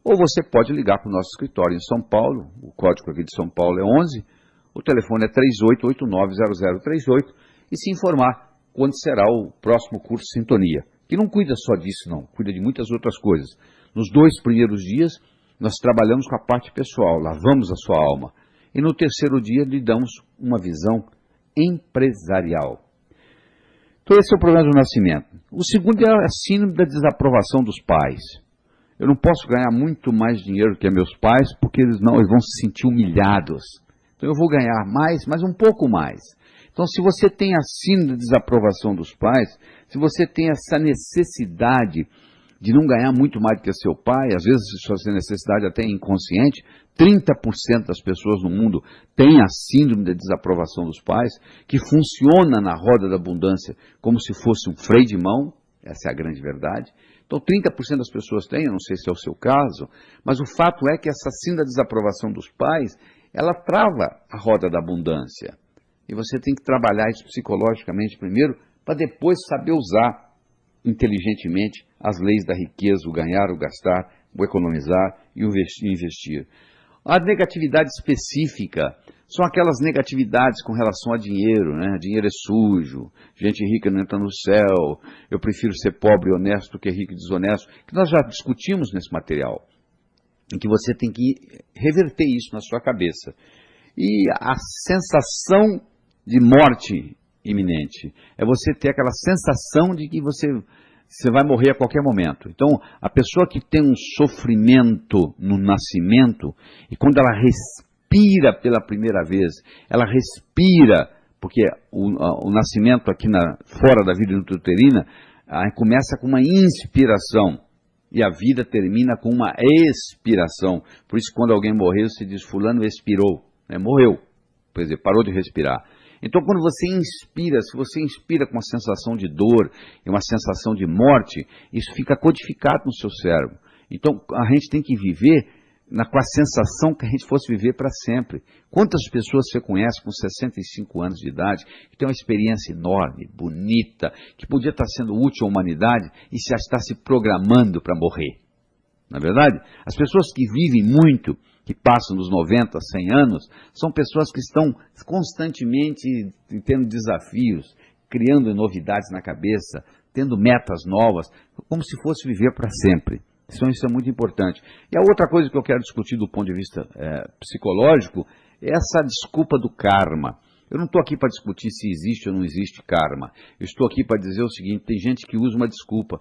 Speaker 1: Ou você pode ligar para o nosso escritório em São Paulo, o código aqui de São Paulo é 11, o telefone é 38890038, e se informar quando será o próximo curso Sintonia, que não cuida só disso não, cuida de muitas outras coisas. Nos 2 primeiros dias, nós trabalhamos com a parte pessoal, lavamos a sua alma, e no terceiro dia lhe damos uma visão empresarial. Então esse é o problema do nascimento. O segundo é a síndrome da desaprovação dos pais. Eu não posso ganhar muito mais dinheiro que meus pais, porque eles vão se sentir humilhados. Então eu vou ganhar mais, mas um pouco mais. Então se você tem a síndrome da desaprovação dos pais, se você tem essa necessidade de não ganhar muito mais do que seu pai, às vezes essa necessidade até é inconsciente, 30% das pessoas no mundo têm a síndrome da desaprovação dos pais, que funciona na roda da abundância como se fosse um freio de mão, essa é a grande verdade. Então 30% das pessoas têm, eu não sei se é o seu caso, mas o fato é que essa síndrome da desaprovação dos pais, ela trava a roda da abundância. E você tem que trabalhar isso psicologicamente primeiro, para depois saber usar inteligentemente as leis da riqueza, o ganhar, o gastar, o economizar e o investir. A negatividade específica são aquelas negatividades com relação a dinheiro, né? Dinheiro é sujo, gente rica não entra no céu, eu prefiro ser pobre e honesto do que rico e desonesto, que nós já discutimos nesse material, em que você tem que reverter isso na sua cabeça. E a sensação de morte iminente é você ter aquela sensação de que você vai morrer a qualquer momento. Então, a pessoa que tem um sofrimento no nascimento, e quando ela respira pela primeira vez, ela respira, porque o nascimento aqui fora da vida intrauterina começa com uma inspiração, e a vida termina com uma expiração. Por isso, quando alguém morreu, se diz, fulano expirou, né? Morreu, quer dizer, parou de respirar. Então, quando você inspira, se você inspira com uma sensação de dor e uma sensação de morte, isso fica codificado no seu cérebro. Então, a gente tem que viver com a sensação que a gente fosse viver para sempre. Quantas pessoas você conhece com 65 anos de idade, que tem uma experiência enorme, bonita, que podia estar sendo útil à humanidade e já está se programando para morrer? Não é verdade? As pessoas que vivem muito, que passam dos 90, 100 anos, são pessoas que estão constantemente tendo desafios, criando novidades na cabeça, tendo metas novas, como se fosse viver para sempre. Então isso é muito importante. E a outra coisa que eu quero discutir do ponto de vista psicológico é essa desculpa do karma. Eu não estou aqui para discutir se existe ou não existe karma. Eu estou aqui para dizer o seguinte, tem gente que usa uma desculpa.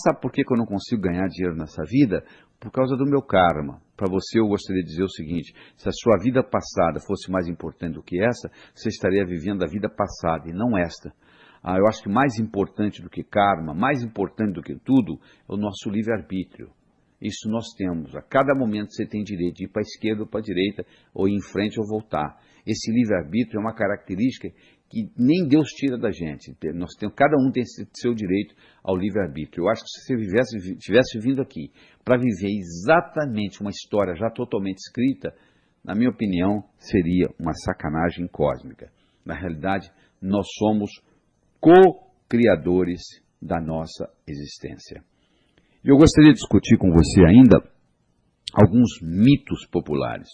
Speaker 1: Sabe por que eu não consigo ganhar dinheiro nessa vida? Por causa do meu karma. Para você eu gostaria de dizer o seguinte, se a sua vida passada fosse mais importante do que essa, você estaria vivendo a vida passada e não esta. Eu acho que mais importante do que karma, mais importante do que tudo, é o nosso livre-arbítrio. Isso nós temos. A cada momento você tem direito de ir para a esquerda ou para a direita, ou ir em frente ou voltar. Esse livre-arbítrio é uma característica que nem Deus tira da gente. Cada um tem seu direito ao livre-arbítrio. Eu acho que se você tivesse vindo aqui para viver exatamente uma história já totalmente escrita, na minha opinião, seria uma sacanagem cósmica. Na realidade, nós somos co-criadores da nossa existência. E eu gostaria de discutir com você ainda alguns mitos populares.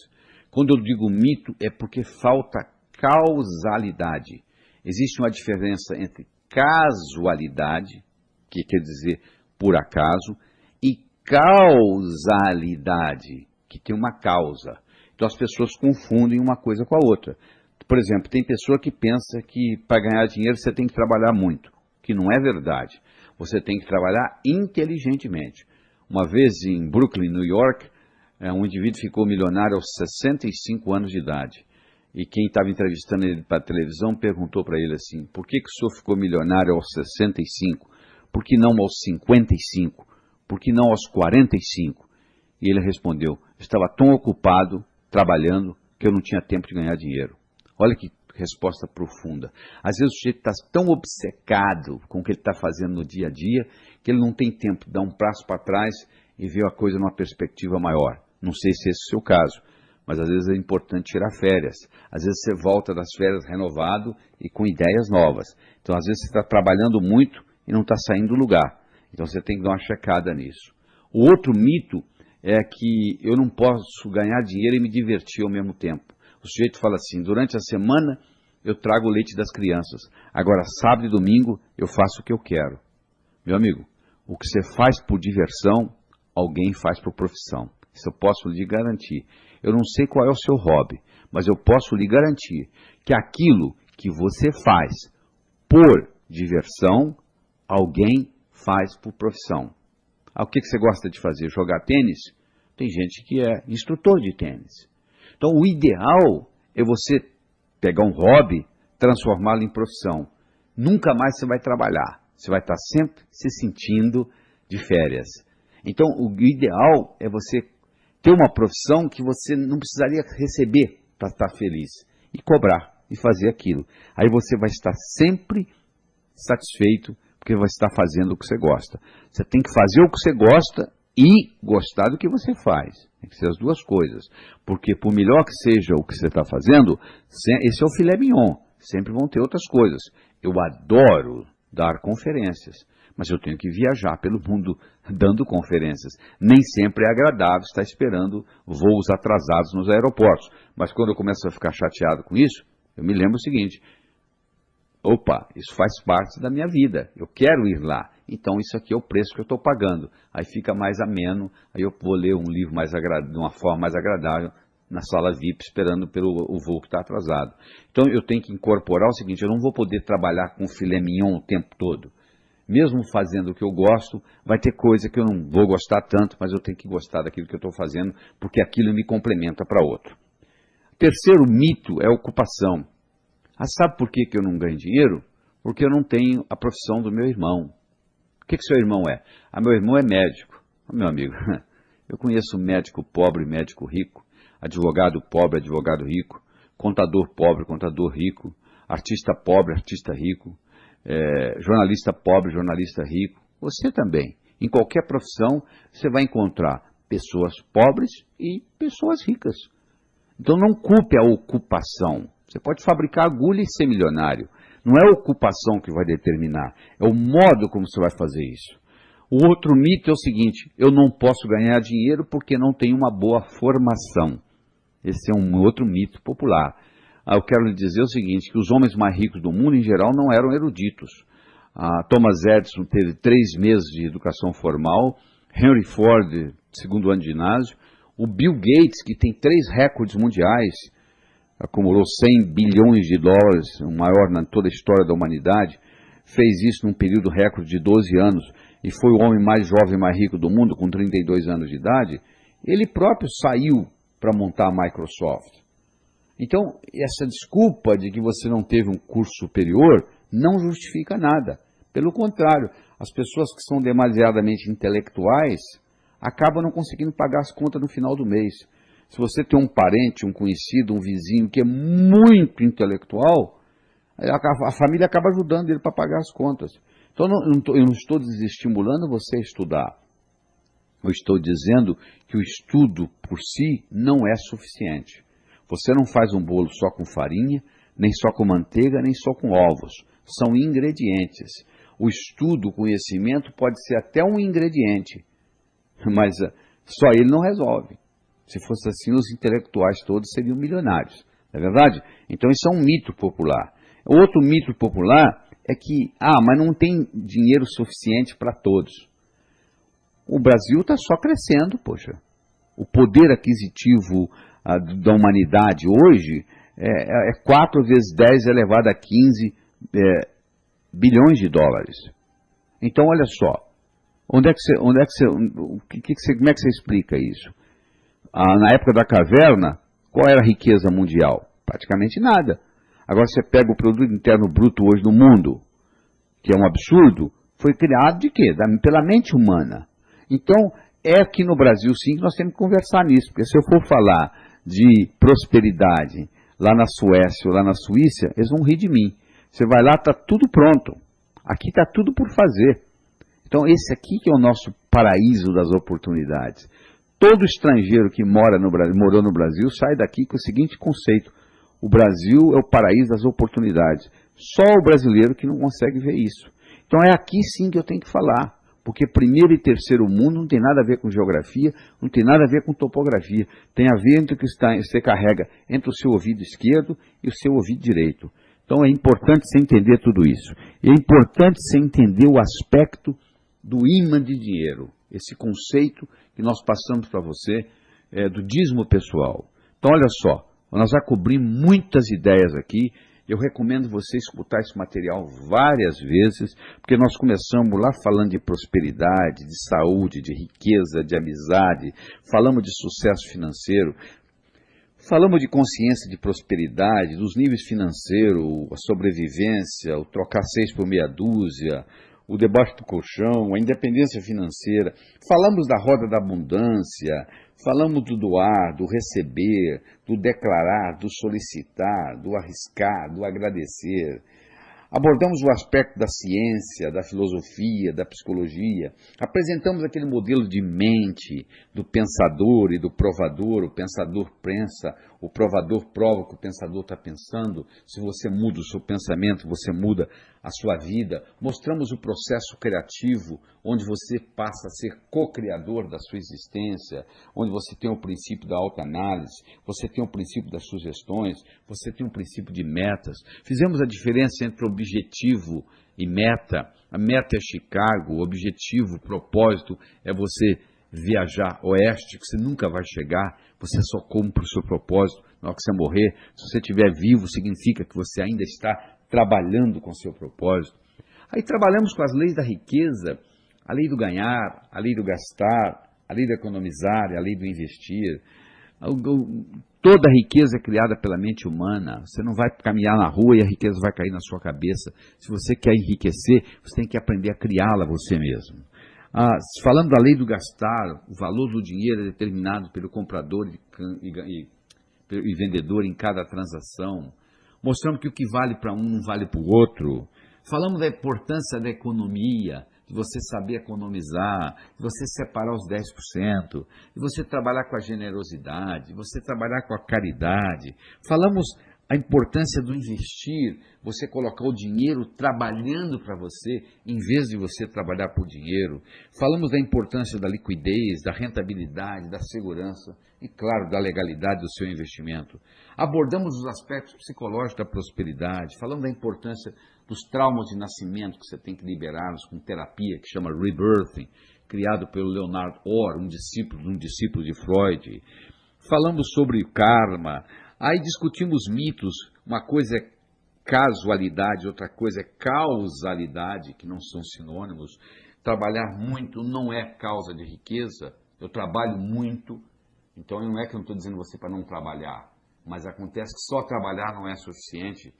Speaker 1: Quando eu digo mito, é porque falta causalidade. Existe uma diferença entre casualidade, que quer dizer por acaso, e causalidade, que tem uma causa. Então as pessoas confundem uma coisa com a outra. Por exemplo, tem pessoa que pensa que para ganhar dinheiro você tem que trabalhar muito, que não é verdade. Você tem que trabalhar inteligentemente. Uma vez em Brooklyn, New York, um indivíduo ficou milionário aos 65 anos de idade. E quem estava entrevistando ele para a televisão perguntou para ele assim, por que o senhor ficou milionário aos 65? Por que não aos 55? Por que não aos 45? E ele respondeu, estava tão ocupado trabalhando que eu não tinha tempo de ganhar dinheiro. Olha que resposta profunda. Às vezes o sujeito está tão obcecado com o que ele está fazendo no dia a dia, que ele não tem tempo de dar um passo para trás e ver a coisa numa perspectiva maior. Não sei se esse é o seu caso, mas às vezes é importante tirar férias. Às vezes você volta das férias renovado e com ideias novas. Então às vezes você está trabalhando muito e não está saindo do lugar. Então você tem que dar uma checada nisso. O outro mito é que eu não posso ganhar dinheiro e me divertir ao mesmo tempo. O sujeito fala assim, durante a semana eu trago o leite das crianças, agora sábado e domingo eu faço o que eu quero. Meu amigo, o que você faz por diversão, alguém faz por profissão. Isso eu posso lhe garantir. Eu não sei qual é o seu hobby, mas eu posso lhe garantir que aquilo que você faz por diversão, alguém faz por profissão. O que você gosta de fazer? Jogar tênis? Tem gente que é instrutor de tênis. Então, o ideal é você pegar um hobby, transformá-lo em profissão. Nunca mais você vai trabalhar. Você vai estar sempre se sentindo de férias. Então, o ideal é você ter uma profissão que você não precisaria receber para estar feliz. E cobrar, e fazer aquilo. Aí você vai estar sempre satisfeito, porque vai estar fazendo o que você gosta. Você tem que fazer o que você gosta e gostar do que você faz. Tem que ser as duas coisas. Porque por melhor que seja o que você está fazendo, esse é o filé mignon. Sempre vão ter outras coisas. Eu adoro dar conferências, mas eu tenho que viajar pelo mundo dando conferências. Nem sempre é agradável estar esperando voos atrasados nos aeroportos. Mas quando eu começo a ficar chateado com isso, eu me lembro o seguinte: opa, isso faz parte da minha vida, eu quero ir lá, então isso aqui é o preço que eu estou pagando. Aí fica mais ameno, aí eu vou ler um livro de uma forma mais agradável na sala VIP, esperando pelo voo que está atrasado. Então eu tenho que incorporar o seguinte: eu não vou poder trabalhar com filé mignon o tempo todo. Mesmo fazendo o que eu gosto, vai ter coisa que eu não vou gostar tanto, mas eu tenho que gostar daquilo que eu estou fazendo, porque aquilo me complementa para outro. Terceiro mito é a ocupação. Sabe por que eu não ganho dinheiro? Porque eu não tenho a profissão do meu irmão. O que seu irmão é? Meu irmão é médico. Meu amigo, eu conheço médico pobre, médico rico, advogado pobre, advogado rico, contador pobre, contador rico, artista pobre, artista rico, jornalista pobre, jornalista rico. Você também. Em qualquer profissão, você vai encontrar pessoas pobres e pessoas ricas. Então não culpe a ocupação. Você pode fabricar agulha e ser milionário. Não é a ocupação que vai determinar, é o modo como você vai fazer isso. O outro mito é o seguinte: eu não posso ganhar dinheiro porque não tenho uma boa formação. Esse é um outro mito popular. Eu quero lhe dizer o seguinte, que os homens mais ricos do mundo, em geral, não eram eruditos. Thomas Edison teve 3 meses de educação formal, Henry Ford, segundo ano de ginásio, o Bill Gates, que tem 3 recordes mundiais, acumulou 100 bilhões de dólares, o maior na toda a história da humanidade, fez isso num período recorde de 12 anos, e foi o homem mais jovem e mais rico do mundo, com 32 anos de idade. Ele próprio saiu para montar a Microsoft. Então, essa desculpa de que você não teve um curso superior não justifica nada. Pelo contrário, as pessoas que são demasiadamente intelectuais acabam não conseguindo pagar as contas no final do mês. Se você tem um parente, um conhecido, um vizinho que é muito intelectual, a família acaba ajudando ele para pagar as contas. Então, eu não estou desestimulando você a estudar. Eu estou dizendo que o estudo por si não é suficiente. Você não faz um bolo só com farinha, nem só com manteiga, nem só com ovos. São ingredientes. O estudo, o conhecimento pode ser até um ingrediente, mas só ele não resolve. Se fosse assim, os intelectuais todos seriam milionários. Não é verdade? Então isso é um mito popular. Outro mito popular é que, mas não tem dinheiro suficiente para todos. O Brasil está só crescendo, poxa. O poder aquisitivo da humanidade hoje é 4 vezes 10 elevado a 15 bilhões de dólares. Então, olha só, como é que você explica isso? Na época da caverna, qual era a riqueza mundial? Praticamente nada. Agora você pega o produto interno bruto hoje no mundo, que é um absurdo, foi criado de quê? Pela mente humana. Então, é aqui no Brasil sim que nós temos que conversar nisso, porque se eu for falar de prosperidade lá na Suécia ou lá na Suíça, eles vão rir de mim. Você vai lá, está tudo pronto. Aqui está tudo por fazer. Então, esse aqui que é o nosso paraíso das oportunidades. Todo estrangeiro que morou no Brasil sai daqui com o seguinte conceito: o Brasil é o paraíso das oportunidades. Só o brasileiro que não consegue ver isso. Então é aqui sim que eu tenho que falar, Porque primeiro e terceiro mundo não tem nada a ver com geografia, não tem nada a ver com topografia. Tem a ver entre o que você carrega entre o seu ouvido esquerdo e o seu ouvido direito. Então é importante você entender tudo isso. E é importante você entender o aspecto do ímã de dinheiro. Esse conceito que nós passamos para você do dízimo pessoal. Então olha só, nós já cobrimos muitas ideias aqui. Eu recomendo você escutar esse material várias vezes, porque nós começamos lá falando de prosperidade, de saúde, de riqueza, de amizade, falamos de sucesso financeiro, falamos de consciência de prosperidade, dos níveis financeiros, a sobrevivência, o trocar 6 por meia dúzia, o debaixo do colchão, a independência financeira, falamos da roda da abundância, falamos do doar, do receber, do declarar, do solicitar, do arriscar, do agradecer. Abordamos o aspecto da ciência, da filosofia, da psicologia. Apresentamos aquele modelo de mente, do pensador e do provador. O pensador pensa, o provador prova o que o pensador está pensando. Se você muda o seu pensamento, você muda a sua vida. Mostramos o processo criativo, onde você passa a ser co-criador da sua existência, onde você tem o princípio da autoanálise, você tem o princípio das sugestões, você tem o princípio de metas. Fizemos a diferença entre objetivo e meta. A meta é Chicago, o objetivo, o propósito é você viajar oeste, que você nunca vai chegar, você só cumpre o seu propósito na hora que você morrer. Se você estiver vivo, significa que você ainda está trabalhando com o seu propósito. Aí trabalhamos com as leis da riqueza, a lei do ganhar, a lei do gastar, a lei do economizar, a lei do investir. Toda a riqueza é criada pela mente humana. Você não vai caminhar na rua e a riqueza vai cair na sua cabeça. Se você quer enriquecer, você tem que aprender a criá-la você mesmo. Falando da lei do gastar, o valor do dinheiro é determinado pelo comprador e vendedor em cada transação. Mostramos que o que vale para um não vale para o outro. Falamos da importância da economia, de você saber economizar, de você separar os 10%, de você trabalhar com a generosidade, de você trabalhar com a caridade. Falamos a importância do investir, você colocar o dinheiro trabalhando para você, em vez de você trabalhar por dinheiro. Falamos da importância da liquidez, da rentabilidade, da segurança e, claro, da legalidade do seu investimento. Abordamos os aspectos psicológicos da prosperidade, falamos da importância dos traumas de nascimento que você tem que liberá-los com terapia que chama Rebirthing, criado pelo Leonard Orr, um discípulo de Freud. Falamos sobre karma. Aí discutimos mitos, uma coisa é casualidade, outra coisa é causalidade, que não são sinônimos. Trabalhar muito não é causa de riqueza, eu trabalho muito, então não é que eu não estou dizendo você para não trabalhar, mas acontece que só trabalhar não é suficiente,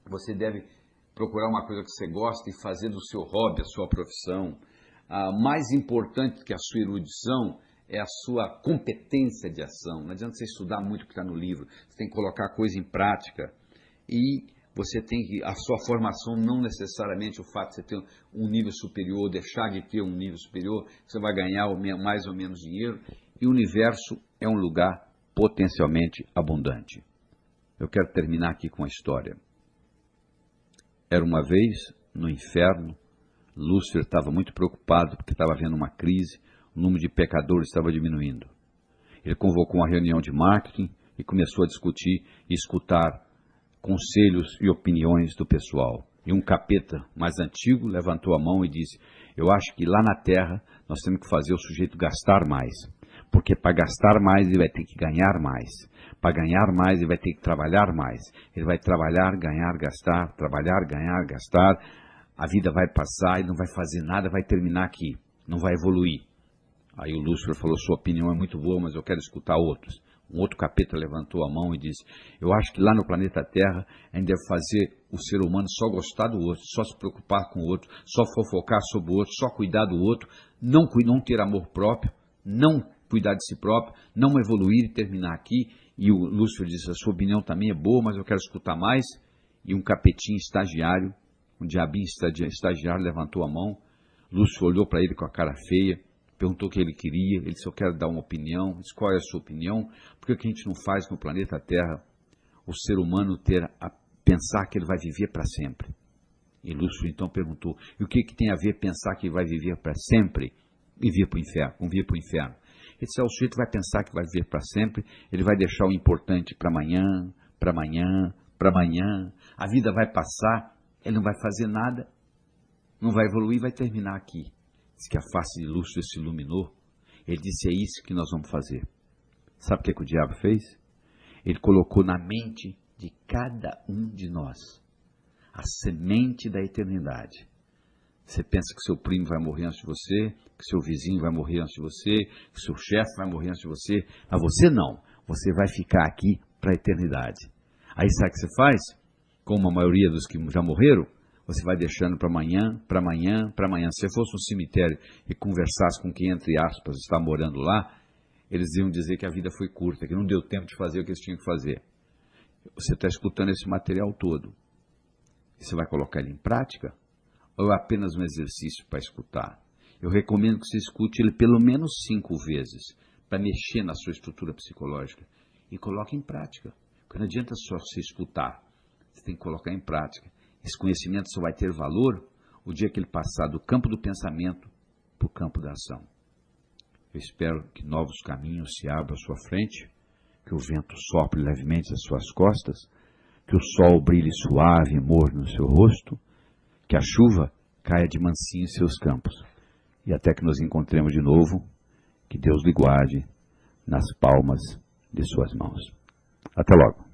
Speaker 1: você deve procurar uma coisa que você gosta e fazer do seu hobby, a sua profissão. Mais importante que a sua erudição é a sua competência de ação. Não adianta você estudar muito o que está no livro, você tem que colocar a coisa em prática. E você tem que, a sua formação não necessariamente o fato de você ter um nível superior, deixar de ter um nível superior, você vai ganhar mais ou menos dinheiro. E o universo é um lugar potencialmente abundante. Eu quero terminar aqui com a história. Era uma vez, no inferno, Lúcifer estava muito preocupado porque estava havendo uma crise, o número de pecadores estava diminuindo. Ele convocou uma reunião de marketing e começou a discutir e escutar conselhos e opiniões do pessoal. E um capeta mais antigo levantou a mão e disse: eu acho que lá na Terra nós temos que fazer o sujeito gastar mais. Porque para gastar mais ele vai ter que ganhar mais. Para ganhar mais ele vai ter que trabalhar mais. Ele vai trabalhar, ganhar, gastar, trabalhar, ganhar, gastar. A vida vai passar e não vai fazer nada, vai terminar aqui. Não vai evoluir. Aí o Lúcifer falou: sua opinião é muito boa, mas eu quero escutar outros. Um outro capeta levantou a mão e disse: eu acho que lá no planeta Terra a gente deve fazer o ser humano só gostar do outro, só se preocupar com o outro, só fofocar sobre o outro, só cuidar do outro, não ter amor próprio, não cuidar de si próprio, não evoluir e terminar aqui. E o Lúcifer disse: a sua opinião também é boa, mas eu quero escutar mais. E um capetinho estagiário, um diabinho estagiário levantou a mão. Lúcifer olhou para ele com a cara feia, perguntou o que ele queria. Ele disse: eu quero dar uma opinião. Disse: qual é a sua opinião? Por que a gente não faz no planeta Terra o ser humano ter a pensar que ele vai viver para sempre? E Lúcifer então perguntou, e o que tem a ver pensar que vai viver para sempre e vir para o inferno, vir para o inferno? Ele disse, o sujeito vai pensar que vai viver para sempre, ele vai deixar o importante para amanhã, para amanhã, para amanhã, a vida vai passar, ele não vai fazer nada, não vai evoluir, vai terminar aqui. Diz que a face de Lúcifer se iluminou, ele disse, é isso que nós vamos fazer. Sabe o que o diabo fez? Ele colocou na mente de cada um de nós a semente da eternidade. Você pensa que seu primo vai morrer antes de você, que seu vizinho vai morrer antes de você, que seu chefe vai morrer antes de você, mas você não. Você vai ficar aqui para a eternidade. Aí sabe o que você faz? Como a maioria dos que já morreram, você vai deixando para amanhã, para amanhã, para amanhã. Se você fosse um cemitério e conversasse com quem, entre aspas, está morando lá, eles iam dizer que a vida foi curta, que não deu tempo de fazer o que eles tinham que fazer. Você está escutando esse material todo. Você vai colocar ele em prática? Ou é apenas um exercício para escutar? Eu recomendo que você escute ele pelo menos 5 vezes, para mexer na sua estrutura psicológica. E coloque em prática. Porque não adianta só você escutar. Você tem que colocar em prática. Esse conhecimento só vai ter valor o dia que ele passar do campo do pensamento para o campo da ação. Eu espero que novos caminhos se abram à sua frente, que o vento sopre levemente às suas costas, que o sol brilhe suave e morno no seu rosto, que a chuva caia de mansinho em seus campos. E até que nos encontremos de novo, que Deus lhe guarde nas palmas de suas mãos. Até logo.